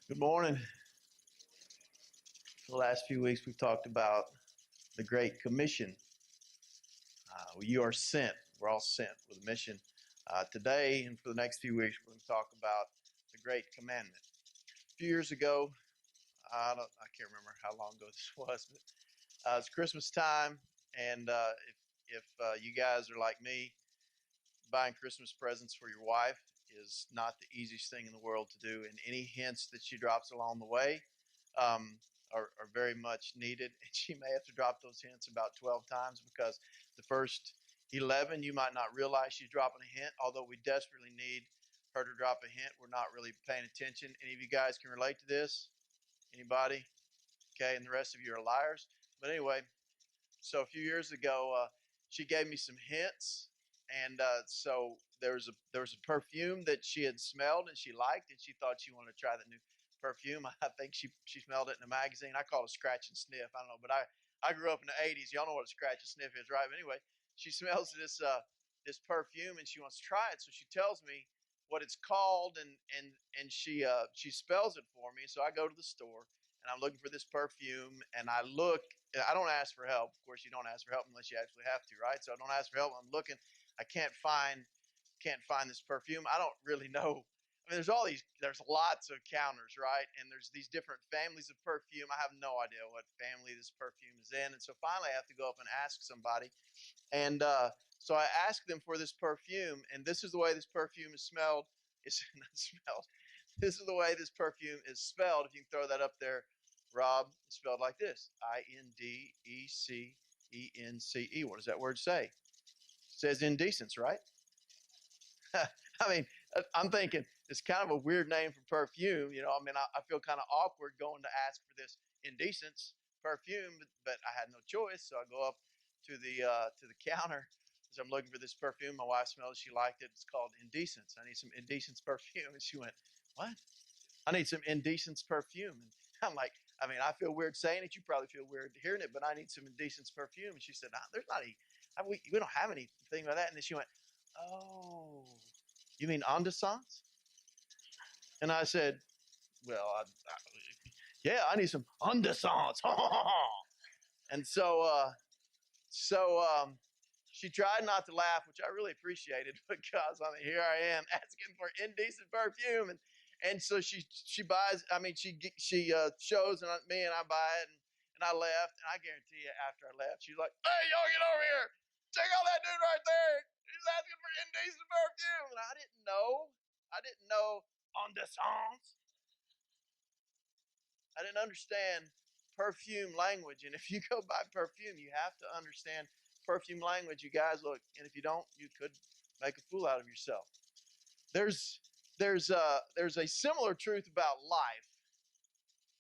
Good morning. For the last few weeks, we've talked about the Great Commission. You are sent. We're all sent with a mission. Today and for the next few weeks, we're going to talk about the Great Commandment. A few years ago, I can't remember how long ago this was, but it's Christmas time, and if you guys are like me, buying Christmas presents for your wife is not the easiest thing in the world to do, and any hints that she drops along the way um, are very much needed. And she may have to drop those hints about 12 times because the first 11 you might not realize she's dropping a hint, although we desperately need her to drop a hint. We're not really paying attention. Any of you guys can relate to this? Anybody? Okay, and the rest of you are liars. But anyway, so a few years ago, she gave me some hints, and so there was a perfume that she had smelled and she liked, and she thought she wanted to try the new perfume. I think she smelled it in a magazine. I call it a scratch and sniff. I don't know, but I grew up in the '80s. Y'all know what a scratch and sniff is, right? But anyway, she smells this perfume and she wants to try it, so she tells me what it's called, and she spells it for me. So I go to the store and I'm looking for this perfume, and I don't ask for help. Of course, you don't ask for help unless you actually have to, right? So I don't ask for help. I'm looking. I can't find this perfume. I don't really know. I mean, there's lots of counters, right? And there's these different families of perfume. I have no idea what family this perfume is in. And so finally I have to go up and ask somebody. And so I asked them for this perfume, and this is the way this perfume is smelled. It's not smelled. This is the way this perfume is spelled. If you can throw that up there, Rob, it's spelled like this: Indecence. What does that word say? It says indecence, right? I mean, I'm thinking it's kind of a weird name for perfume. I mean, I feel kind of awkward going to ask for this indecence perfume, but I had no choice. So I go up to the counter as I'm looking for this perfume. My wife smelled it. She liked it. It's called Indecence. I need some Indecence perfume. And she went, "What? I need some Indecence perfume." And I'm like, I mean, I feel weird saying it. You probably feel weird hearing it, but I need some Indecence perfume. And she said, "Nah, there's not any. We don't have anything like that." And then she went, "Oh, you mean Andesance?" And I said, "Well, yeah, I need some Andesance." And so she tried not to laugh, which I really appreciated because I mean, here I am asking for indecent perfume, and so she buys. I mean, she shows me, and I buy it, and I left, and I guarantee you, after I left, she's like, "Hey, y'all, get over here! Check out that dude right there! He's asking for indecent perfume," and I didn't know. I didn't know on the songs. I didn't understand perfume language. And if you go buy perfume, you have to understand perfume language. You guys, look, and if you don't, you could make a fool out of yourself. There's there's a similar truth about life,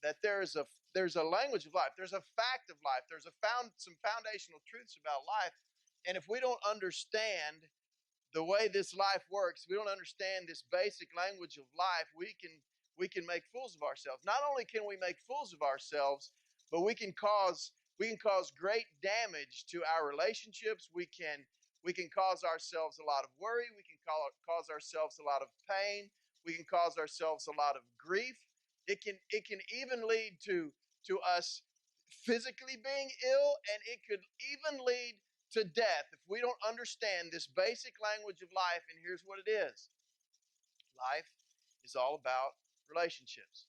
that there's a language of life. There's a fact of life. There's some foundational truths about life. And if we don't understand the way this life works, we don't understand this basic language of life, we can make fools of ourselves. Not only can we make fools of ourselves, but we can cause great damage to our relationships. We can cause ourselves a lot of worry. We can cause ourselves a lot of pain. We can cause ourselves a lot of grief. It can even lead to us physically being ill, and it could even lead to death if we don't understand this basic language of life. And here's what it is: life is all about relationships.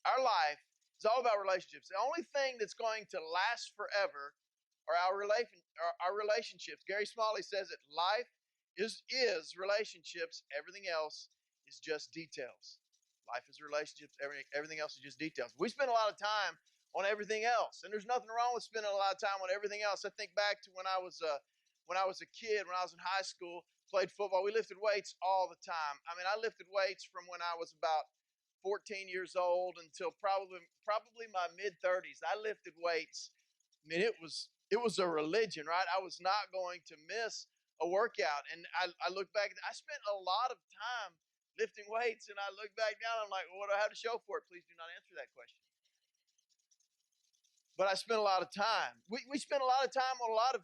Our life is all about relationships. The only thing that's going to last forever are our relationships. Gary Smalley says that life is relationships. Everything else is just details. Life is relationships. Everything else is just details. We spend a lot of time on everything else, and there's nothing wrong with spending a lot of time on everything else. I think back to when I was a kid, when I was in high school, played football. We lifted weights all the time. I mean, I lifted weights from when I was about 14 years old until probably my mid 30s. I lifted weights. I mean, it was a religion, right? I was not going to miss a workout. And I look back, I spent a lot of time lifting weights, and I look back down, I'm like, well, what do I have to show for it? Please do not answer that question. But I spent a lot of time. We spent a lot of time on a lot of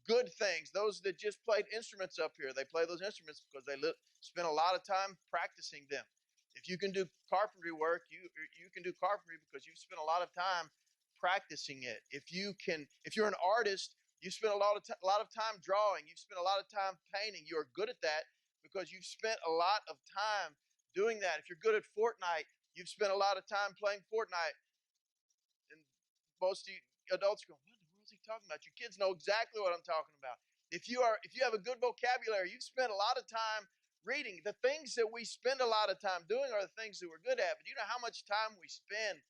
good things. Those that just played instruments up here, they play those instruments because they spent a lot of time practicing them. If you can do carpentry work, you can do carpentry because you've spent a lot of time practicing it. If you're an artist, you spend a lot of time drawing. You've spent a lot of time painting. You are good at that because you've spent a lot of time doing that. If you're good at Fortnite, you've spent a lot of time playing Fortnite. And most of you adults go, "What in the world is he talking about?" You kids know exactly what I'm talking about. If you have a good vocabulary, you've spent a lot of time reading. The things that we spend a lot of time doing are the things that we're good at. But do you know how much time we spend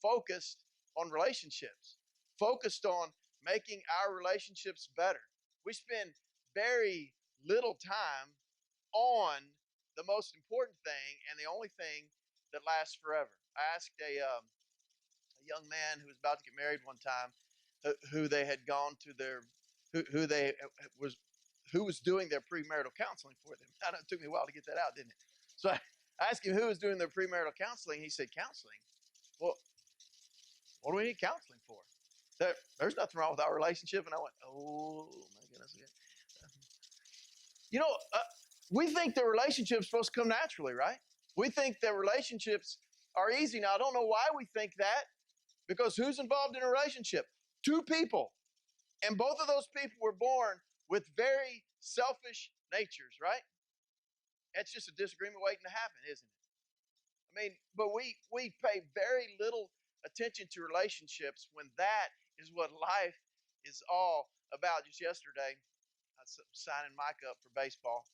focused on relationships, focused on making our relationships better? We spend very little time on the most important thing and the only thing that lasts forever. I asked a young man who was about to get married one time, who they had gone to their, who they was, who was doing their premarital counseling for them. I know it took me a while to get that out, didn't it? So I asked him who was doing their premarital counseling. He said, counseling. Well, what do we need counseling for? There's nothing wrong with our relationship. And I went, oh my goodness. You know, we think that relationships are supposed to come naturally, right? We think that relationships are easy. Now, I don't know why we think that, because who's involved in a relationship? Two people. And both of those people were born with very selfish natures, right? That's just a disagreement waiting to happen, isn't it? I mean, but we pay very little attention to relationships when that is what life is all about. Just yesterday, I was signing Mike up for baseball,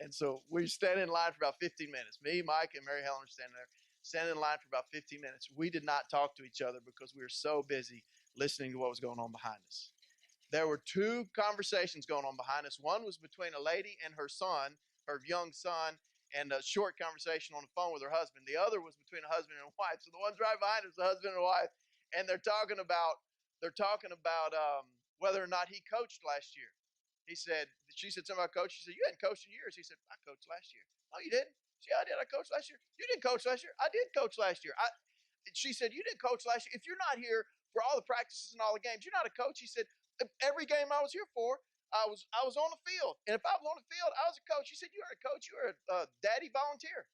and so we stand in line for about 15 minutes. Me, Mike, and Mary Helen are standing in line for about 15 minutes. We did not talk to each other because we were so busy listening to what was going on behind us. There were two conversations going on behind us. One was between a lady and her son, her young son, and a short conversation on the phone with her husband. The other was between a husband and a wife. So the ones right behind us, the husband and wife, and they're talking about whether or not he coached last year. She said something about coach. She said, you hadn't coached in years. He said, I coached last year. Oh, you didn't? She said, yeah, I did. I coached last year. You didn't coach last year. I did coach last year. She said, you didn't coach last year. If you're not here for all the practices and all the games, you're not a coach. He said, every game I was here for, I was on the field. And if I was on the field, I was a coach. He said, you weren't a coach. You were a daddy volunteer.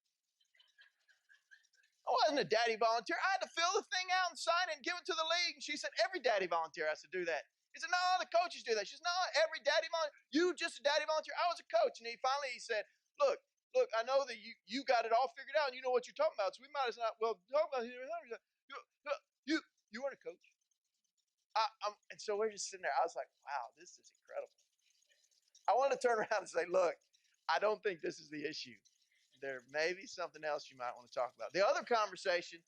I wasn't a daddy volunteer. I had to fill the thing out and sign it and give it to the league. And she said, every daddy volunteer has to do that. He said, no, the coaches do that. She said, no, every daddy volunteer. You just a daddy volunteer. I was a coach. And he said, look, I know that you got it all figured out and you know what you're talking about. So we might as well talk about it. You weren't a coach. And so we're just sitting there. I was like, wow, this is incredible. I want to turn around and say, look, I don't think this is the issue. There may be something else you might want to talk about. The other conversation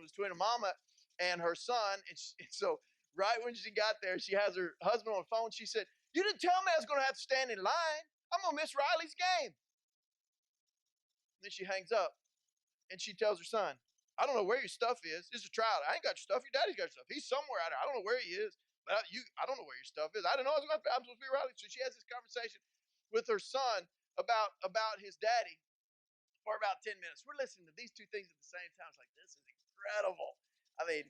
was between a mama and her son. And so right when she got there, she has her husband on the phone. She said, you didn't tell me I was going to have to stand in line. I'm going to miss Riley's game. And then she hangs up and she tells her son, I don't know where your stuff is. This is a trial. I ain't got your stuff. Your daddy's got your stuff. He's somewhere out there. I don't know where he is, but I don't know where your stuff is. I didn't know I'm supposed to be Riley. So she has this conversation with her son about his daddy for about 10 minutes. We're listening to these two things at the same time. It's like, this is incredible. I mean,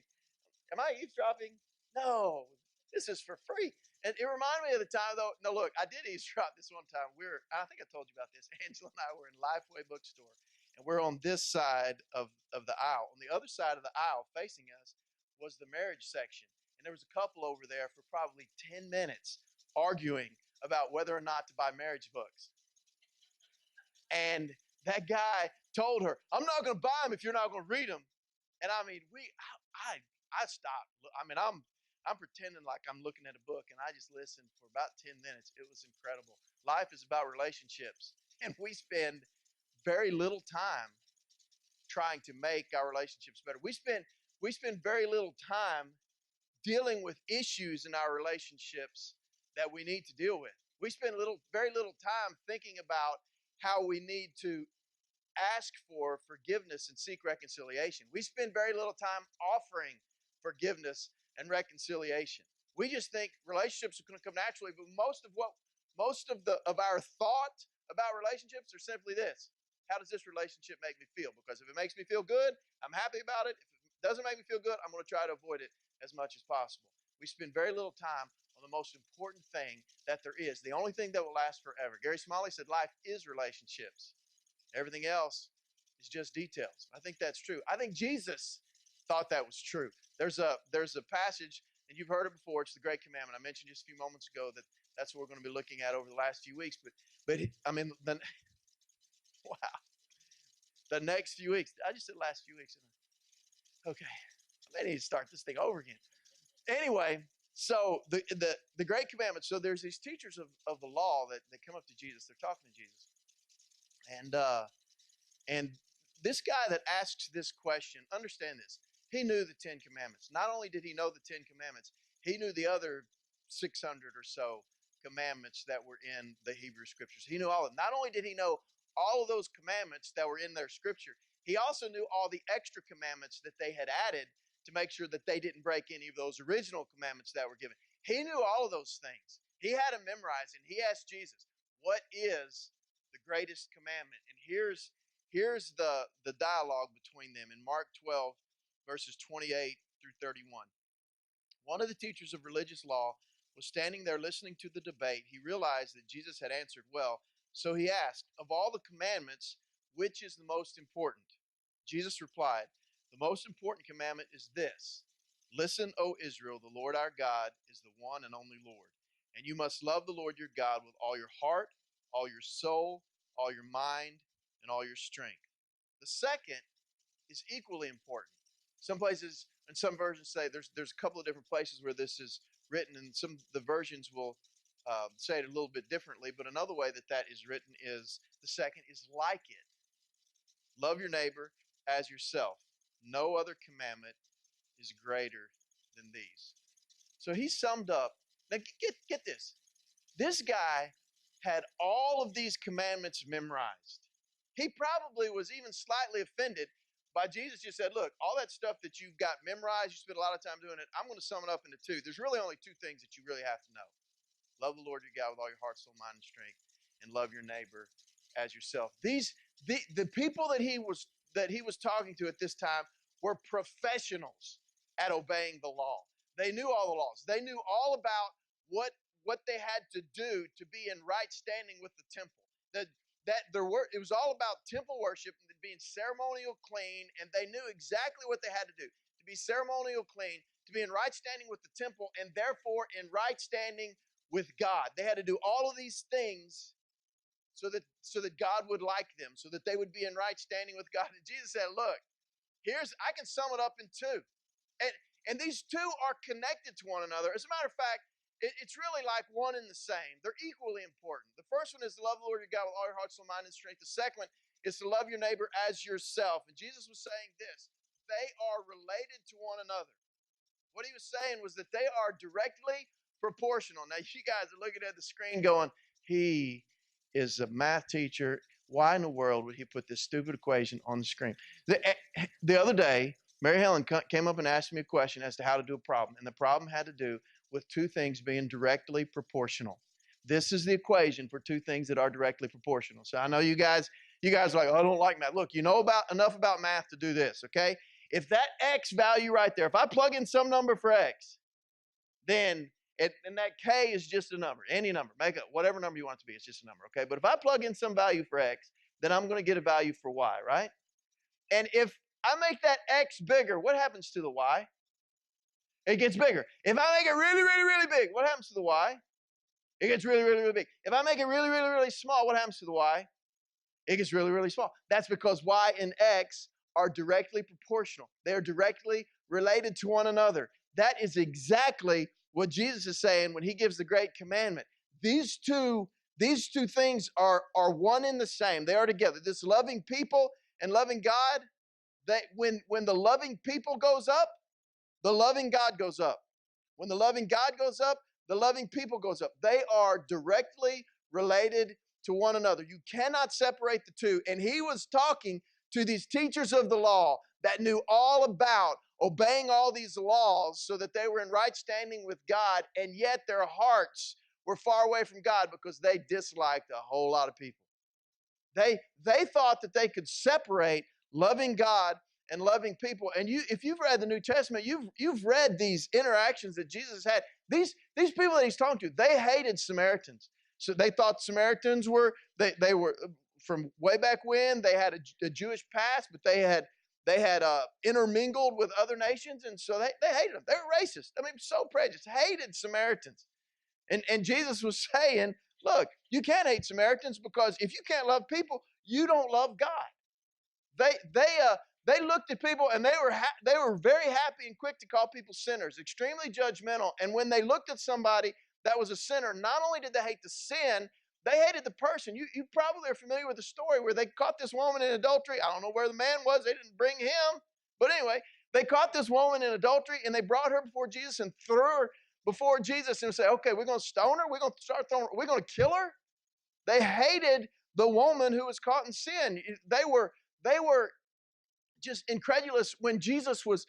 am I eavesdropping? No, this is for free. And it reminded me of the time, though. No, look, I did eavesdrop this one time. I think I told you about this. Angela and I were in Lifeway bookstore, and we're on this side of the aisle. On the other side of the aisle, facing us, was the marriage section. And there was a couple over there for probably 10 minutes arguing about whether or not to buy marriage books. And that guy told her, I'm not going to buy them if you're not going to read them. And I mean, I stopped. I mean, I'm pretending like I'm looking at a book, and I just listened for about 10 minutes. It was incredible. Life is about relationships, and we spend very little time trying to make our relationships better. We spend very little time dealing with issues in our relationships that we need to deal with. We spend very little time thinking about how we need to ask for forgiveness and seek reconciliation. We spend very little time offering forgiveness and reconciliation. We just think relationships are going to come naturally, but most of our thought about relationships are simply this: how does this relationship make me feel? Because if it makes me feel good, I'm happy about it. If it doesn't make me feel good, I'm going to try to avoid it as much as possible. We spend very little time on the most important thing that there is, the only thing that will last forever. Gary Smalley said life is relationships. Everything else is just details. I think that's true. I think Jesus thought that was true. There's a passage, and you've heard it before. It's the Great Commandment. I mentioned just a few moments ago that that's what we're going to be looking at over the last few weeks. But I mean, wow, the next few weeks. I just said last few weeks. Okay, I may need to start this thing over again. Anyway, so the Great Commandment. So there's these teachers of the law that come up to Jesus. They're talking to Jesus, and this guy that asks this question, understand this. He knew the Ten Commandments. Not only did he know the Ten Commandments, he knew the other 600 or so commandments that were in the Hebrew Scriptures. He knew all of them. Not only did he know all of those commandments that were in their Scripture, he also knew all the extra commandments that they had added to make sure that they didn't break any of those original commandments that were given. He knew all of those things. He had them memorized, and he asked Jesus, what is the greatest commandment? And here's the dialogue between them in Mark 12, verses 28 through 31. One of the teachers of religious law was standing there listening to the debate. He realized that Jesus had answered well, so he asked, of all the commandments, which is the most important? Jesus replied, the most important commandment is this. Listen, O Israel, the Lord our God is the one and only Lord. And you must love the Lord your God with all your heart, all your soul, all your mind, and all your strength. The second is equally important. Some places and some versions say there's a couple of different places where this is written, and some of the versions will say it a little bit differently. But another way that is written is the second is like it. Love your neighbor as yourself. No other commandment is greater than these. So he summed up. Now get this. This guy had all of these commandments memorized. He probably was even slightly offended by Jesus. Just said, look, all that stuff that you've got memorized, you spend a lot of time doing it, I'm going to sum it up into two. There's really only two things that you really have to know. Love the Lord your God with all your heart, soul, mind, and strength, and love your neighbor as yourself. The people that he was talking to at this time were professionals at obeying the law. They knew all the laws. They knew all about what they had to do to be in right standing with the temple. It was all about temple worship and being ceremonial clean, and they knew exactly what they had to do to be ceremonial clean, to be in right standing with the temple, and therefore in right standing with God. They had to do all of these things so that God would like them, so that they would be in right standing with God. And Jesus said, look, I can sum it up in two. And these two are connected to one another. As a matter of fact, it's really like one and the same. They're equally important. The first one is to love the Lord your God with all your heart, soul, mind, and strength. The second one is to love your neighbor as yourself. And Jesus was saying this. They are related to one another. What he was saying was that they are directly proportional. Now, you guys are looking at the screen going, he is a math teacher. Why in the world would he put this stupid equation on the screen? The other day, Mary Helen came up and asked me a question as to how to do a problem. And the problem had to do with two things being directly proportional. This is the equation for two things that are directly proportional. So I know you guys are like, oh, I don't like math. Look, you know enough about math to do this, okay? If that X value right there, if I plug in some number for X, then and that K is just a number, any number, make up whatever number you want it to be, it's just a number, okay? But if I plug in some value for X, then I'm going to get a value for Y, right? And if I make that X bigger, what happens to the Y? It gets bigger. If I make it really, really, really big, what happens to the Y? It gets really, really, really big. If I make it really, really, really small, what happens to the Y? It gets really, really small. That's because Y and X are directly proportional. They are directly related to one another. That is exactly what Jesus is saying when he gives the Great Commandment. These two things are one and the same. They are together. This loving people and loving God, that when the loving people goes up, the loving God goes up. When the loving God goes up, the loving people goes up. They are directly related to one another. You cannot separate the two. And he was talking to these teachers of the law that knew all about obeying all these laws so that they were in right standing with God, and yet their hearts were far away from God because they disliked a whole lot of people. They thought that they could separate loving God and loving people. And if you've read the New Testament, you've read these interactions that Jesus had. These people that he's talking to, they hated Samaritans. So they thought Samaritans were from way back when. They had a Jewish past, but they had intermingled with other nations, and so they hated them. They were racist. I mean, so prejudiced, hated Samaritans. And Jesus was saying, look, you can't hate Samaritans, because if you can't love people, you don't love God. They looked at people, and they were very happy and quick to call people sinners, extremely judgmental. And when they looked at somebody that was a sinner, not only did they hate the sin, they hated the person. You probably are familiar with the story where they caught this woman in adultery. I don't know where the man was. They didn't bring him. But anyway, they caught this woman in adultery, and they brought her before Jesus and threw her before Jesus and say, okay, we're going to stone her. We're going to start throwing her. We're going to kill her. They hated the woman who was caught in sin. They were just incredulous when Jesus was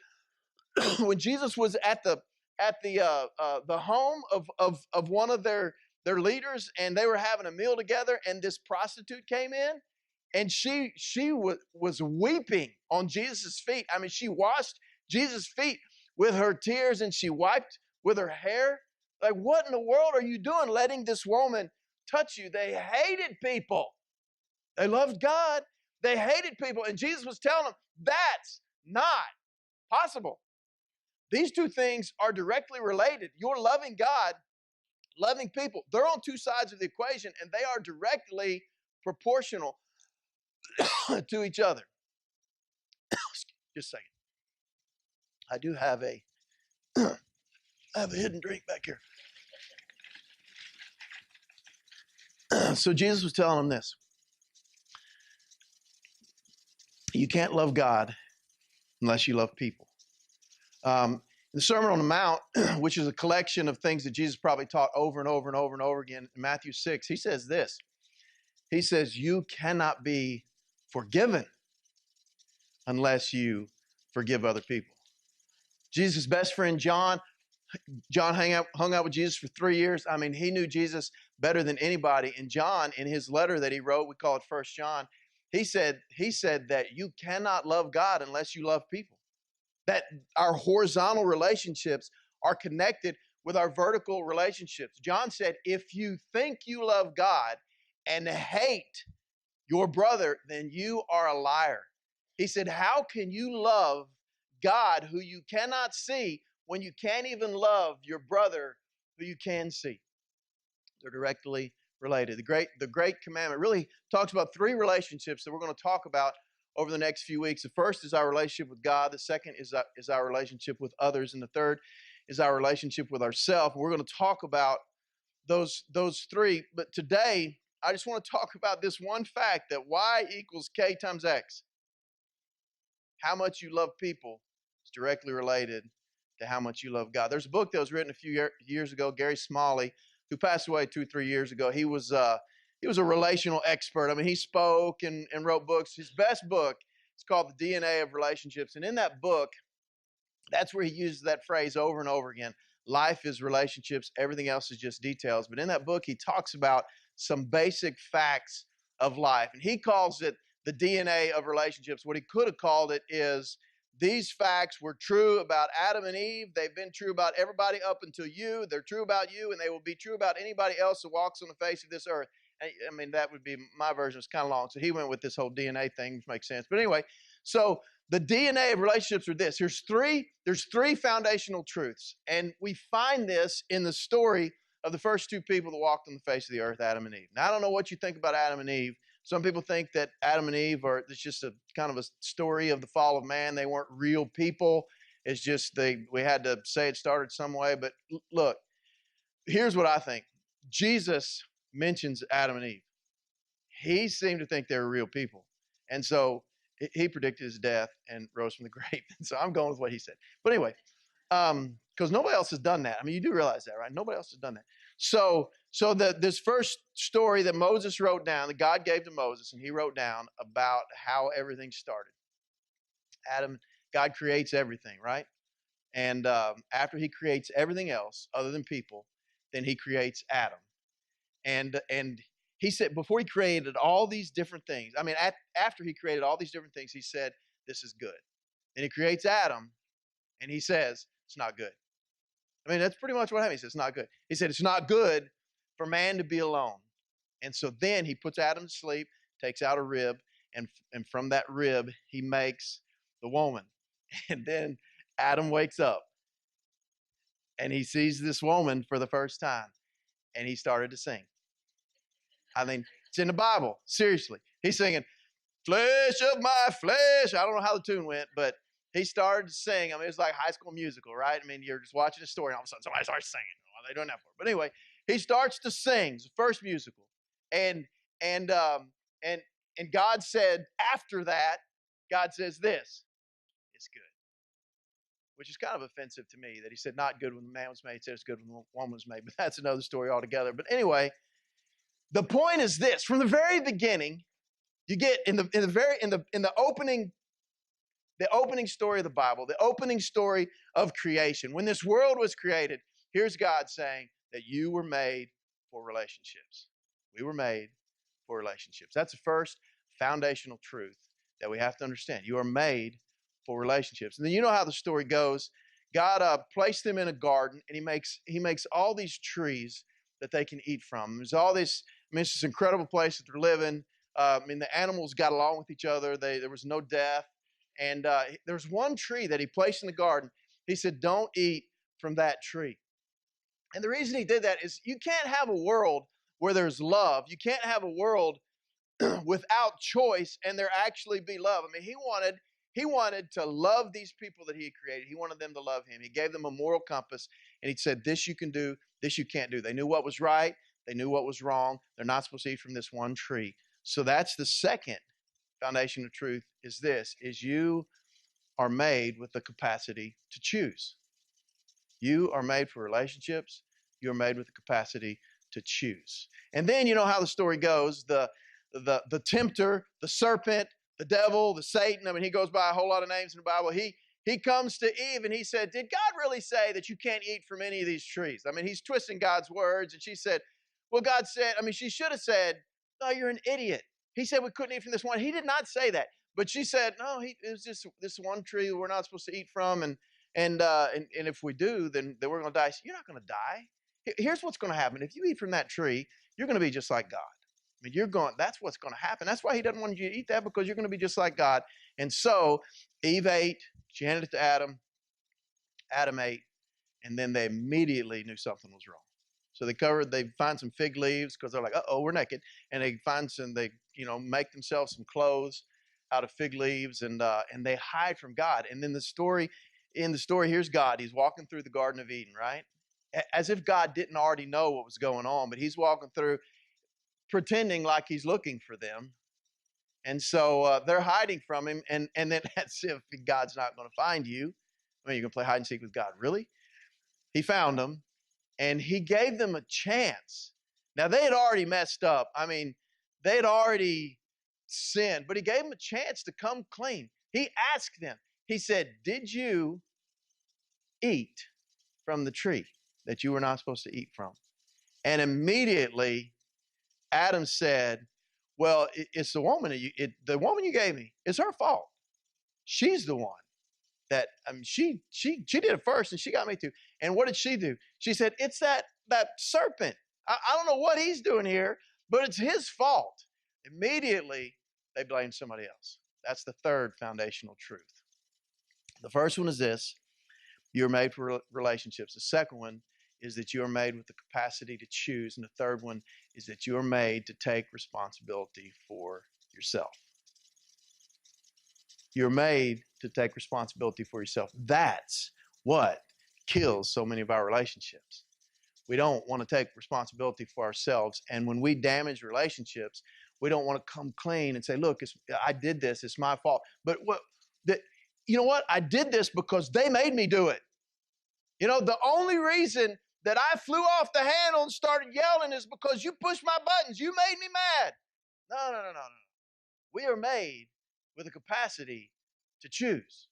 at the home of one of their leaders, and they were having a meal together, and this prostitute came in, and she was weeping on Jesus' feet. I mean, she washed Jesus' feet with her tears, and she wiped with her hair. Like, what in the world are you doing, letting this woman touch you? They hated people. They loved God. They hated people. And Jesus was telling them, that's not possible. These two things are directly related. You're loving God, loving people. They're on two sides of the equation, and they are directly proportional to each other. Just a second. I do have a hidden drink back here. So Jesus was telling them this. You can't love God unless you love people. The Sermon on the Mount, which is a collection of things that Jesus probably taught over and over and over and over again, in Matthew 6, he says this. He says, you cannot be forgiven unless you forgive other people. Jesus' best friend, John hung out with Jesus for 3 years. I mean, he knew Jesus better than anybody. And John, in his letter that he wrote, we call it 1 John, he said that you cannot love God unless you love people. That our horizontal relationships are connected with our vertical relationships. John said, if you think you love God and hate your brother, then you are a liar. He said, how can you love God who you cannot see when you can't even love your brother who you can see? They're directly related. The Great Commandment really talks about three relationships that we're going to talk about over the next few weeks. The first is our relationship with God. The second is our relationship with others. And the third is our relationship with ourselves. We're going to talk about those three. But today, I just want to talk about this one fact, that Y equals K times X. How much you love people is directly related to how much you love God. There's a book that was written a few years ago, Gary Smalley, who passed away 2-3 years ago. He was a relational expert. I mean, he spoke and wrote books. His best book is called The DNA of Relationships. And in that book, that's where he uses that phrase over and over again. Life is relationships. Everything else is just details. But in that book, he talks about some basic facts of life. And he calls it the DNA of relationships. What he could have called it is, these facts were true about Adam and Eve. They've been true about everybody up until you. They're true about you, and they will be true about anybody else that walks on the face of this earth. I mean, that would be my version. It's kind of long. So he went with this whole DNA thing, which makes sense. But anyway, so the DNA of relationships are this. There's three foundational truths. And we find this in the story of the first two people that walked on the face of the earth, Adam and Eve. Now, I don't know what you think about Adam and Eve. Some people think that Adam and Eve it's just a kind of a story of the fall of man. They weren't real people. It's just we had to say it started some way. But look, here's what I think. Jesus mentions Adam and Eve. He seemed to think they were real people. And so he predicted his death and rose from the grave. And so I'm going with what he said. But anyway, because nobody else has done that. I mean, you do realize that, right? Nobody else has done that. So this first story that Moses wrote down, that God gave to Moses, and he wrote down about how everything started. God creates everything, right? And after he creates everything else other than people, then he creates Adam. And he said, before he created all these different things, I mean, after he created all these different things, he said, this is good. Then he creates Adam, and he says, it's not good. I mean, that's pretty much what happened. He said, it's not good. He said, it's not good for man to be alone. And so then he puts Adam to sleep. takes out a rib, and from that rib, he makes the woman. And then Adam wakes up and he sees this woman for the first time and he started to sing. I mean, it's in the Bible. Seriously. He's singing, flesh of my flesh. I don't know how the tune went, but he started to sing. I mean, it's like High School Musical, right? I mean, you're just watching a story, and all of a sudden somebody starts singing. What are they doing that for? But anyway, he starts to sing. It's the first musical, and and um, and and God said after that, God says this: it's good, which is kind of offensive to me that He said not good when the man was made. He said it's good when the woman was made, but that's another story altogether. But anyway, the point is this: from the very beginning, you get in the opening story of the Bible, the opening story of creation. When this world was created, here's God saying that you were made for relationships. We were made for relationships. That's the first foundational truth that we have to understand. You are made for relationships. And then you know how the story goes. God placed them in a garden, and He makes all these trees that they can eat from. There's all this. I mean, it's this incredible place that they're living. I mean, the animals got along with each other. There was no death. And there's one tree that He placed in the garden. He said, don't eat from that tree. And the reason He did that is you can't have a world where there's love. You can't have a world without choice and there actually be love. I mean, he wanted to love these people that He had created. He wanted them to love Him. He gave them a moral compass, and He said, this you can do, this you can't do. They knew what was right. They knew what was wrong. They're not supposed to eat from this one tree. So that's the second foundation of truth is this, is you are made with the capacity to choose. You are made for relationships. You are made with the capacity to choose. And then you know how the story goes. The tempter, the serpent, the devil, the Satan. I mean, he goes by a whole lot of names in the Bible. He comes to Eve and he said, did God really say that you can't eat from any of these trees? I mean, he's twisting God's words. And she said, well, God said, I mean, she should have said, no, you're an idiot. He said we couldn't eat from this one. He did not say that. But she said, no, it was just this one tree we're not supposed to eat from. And if we do, then we're going to die. So you're not going to die. Here's what's going to happen. If you eat from that tree, you're going to be just like God. I mean, that's what's going to happen. That's why He doesn't want you to eat that, because you're going to be just like God. And so Eve ate, she handed it to Adam. Adam ate, and then they immediately knew something was wrong. So they find some fig leaves because they're like, uh-oh, we're naked. And they make themselves some clothes out of fig leaves, and they hide from God. And then in the story, here's God. He's walking through the Garden of Eden, right? As if God didn't already know what was going on, but He's walking through pretending like He's looking for them. And so they're hiding from Him, and then that's if God's not going to find you. I mean, you're going to play hide and seek with God. Really? He found them. And He gave them a chance. Now, they had already messed up. I mean, they had already sinned, but He gave them a chance to come clean. He asked them, He said, did you eat from the tree that you were not supposed to eat from? And immediately, Adam said, well, it's the woman you gave me. It's her fault. She's the one that she did it first, and she got me too. And what did she do? She said, it's that serpent. I don't know what he's doing here, but it's his fault. Immediately, they blamed somebody else. That's the third foundational truth. The first one is this: you're made for relationships. The second one is that you are made with the capacity to choose. And the third one is that you are made to take responsibility for yourself. You're made to take responsibility for yourself. That's what kills so many of our relationships. We don't want to take responsibility for ourselves. And when we damage relationships, we don't want to come clean and say, look, I did this. It's my fault. But you know what? I did this because they made me do it. You know, the only reason that I flew off the handle and started yelling is because you pushed my buttons. You made me mad. No. We are made with a capacity to choose.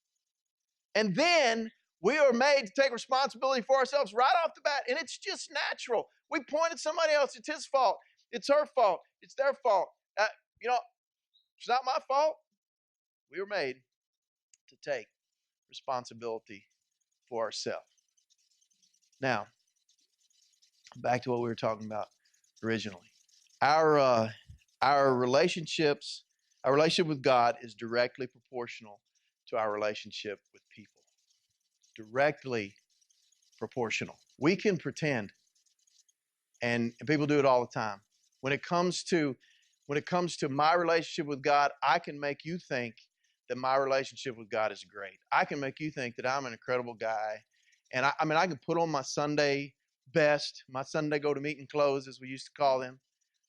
And then we are made to take responsibility for ourselves right off the bat. And it's just natural. We point at somebody else. It's his fault. It's her fault. It's their fault. It's not my fault. We were made to take responsibility for ourselves. Now, back to what we were talking about originally. Our Our relationship with God is directly proportional to our relationship with people. Directly proportional. We can pretend, and people do it all the time. When it comes to my relationship with God, I can make you think that my relationship with God is great. I can make you think that I'm an incredible guy. And I mean, I can put on my Sunday best, my Sunday go to meeting clothes, as we used to call them.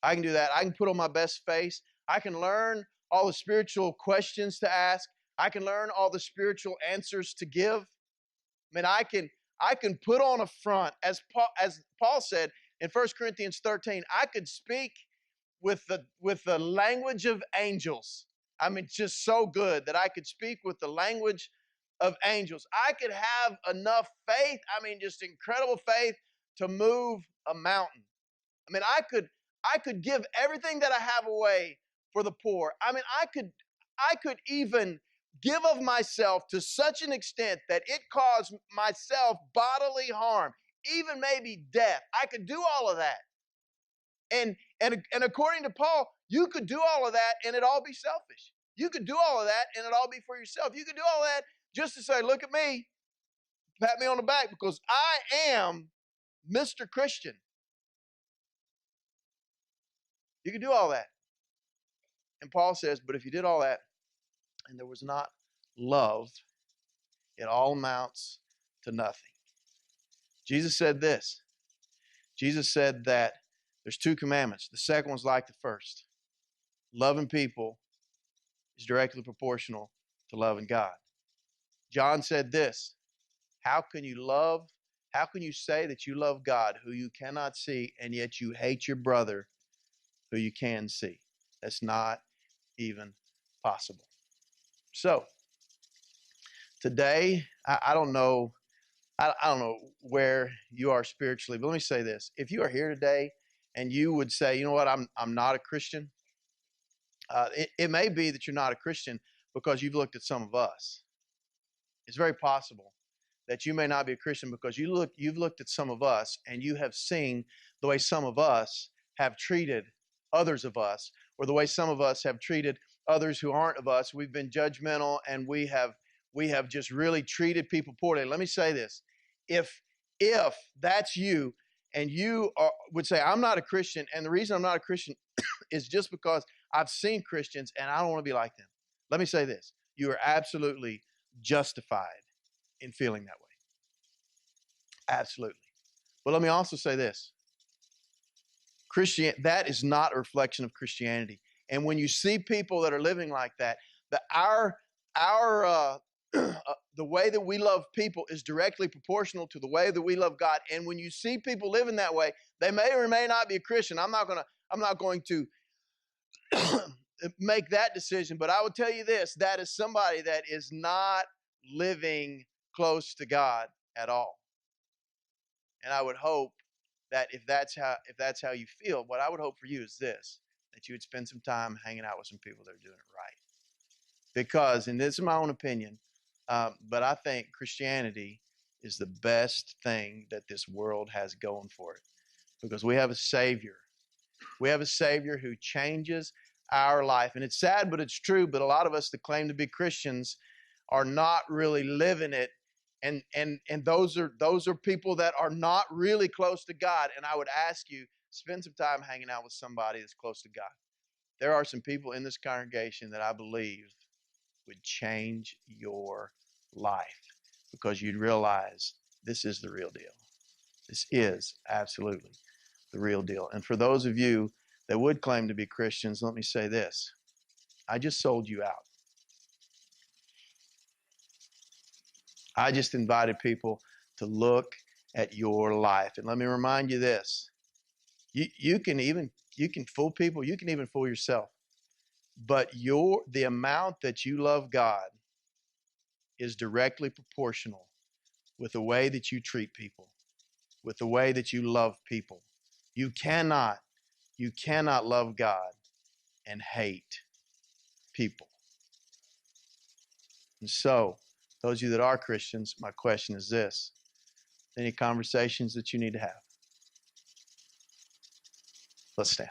I can do that. I can put on my best face. I can learn all the spiritual questions to ask. I can learn all the spiritual answers to give. I mean, I can put on a front, as Paul said in 1 Corinthians 13, I could speak with the language of angels. I mean, just so good that I could speak with the language of angels. I could have enough faith, I mean, just incredible faith to move a mountain. I mean, I could give everything that I have away for the poor. I mean, I could even give of myself to such an extent that it caused myself bodily harm, even maybe death. I could do all of that. And according to Paul, you could do all of that and it all be selfish. You could do all of that and it all be for yourself. You could do all of that just to say, look at me, pat me on the back because I am Mr. Christian. You could do all that. And Paul says, but if you did all that and there was not love, it all amounts to nothing. Jesus said this. Jesus said that there's 2 commandments. The second one's like the first. Loving people is directly proportional to loving God. John said this, how can you say that you love God who you cannot see and yet you hate your brother who you can see? That's not even possible. So, today, I don't know where you are spiritually, but let me say this. If you are here today and you would say, you know what, I'm not a Christian, it may be that you're not a Christian because you've looked at some of us. It's very possible that you may not be a Christian because you've looked at some of us and you have seen the way some of us have treated others of us, or the way some of us have treated others who aren't of us. We've been judgmental and we have just really treated people poorly. Let me say this. If that's you and would say, I'm not a Christian, and the reason I'm not a Christian is just because I've seen Christians and I don't want to be like them. Let me say this. You are absolutely justified in feeling that way. Absolutely. But let me also say this. That is not a reflection of Christianity. And when you see people that are living like that, the way that we love people is directly proportional to the way that we love God. And when you see people living that way, they may or may not be a Christian. I'm not going to make that decision, but I will tell you this, that is somebody that is not living close to God at all. And I would hope that if that's how you feel, what I would hope for you is this, that you would spend some time hanging out with some people that are doing it right. Because, and this is my own opinion, but I think Christianity is the best thing that this world has going for it. Because we have a Savior. We have a Savior who changes our life. And it's sad, but it's true. But a lot of us that claim to be Christians are not really living it. And those are people that are not really close to God. And I would ask you, spend some time hanging out with somebody that's close to God. There are some people in this congregation that I believe would change your life because you'd realize this is the real deal. This is absolutely the real deal. And for those of you that would claim to be Christians, let me say this. I just sold you out. I just invited people to look at your life. And let me remind you this. You can fool people. You can even fool yourself. But the amount that you love God is directly proportional with the way that you treat people, with the way that you love people. You cannot love God and hate people. And so, those of you that are Christians, my question is this. Any conversations that you need to have? Let's stand.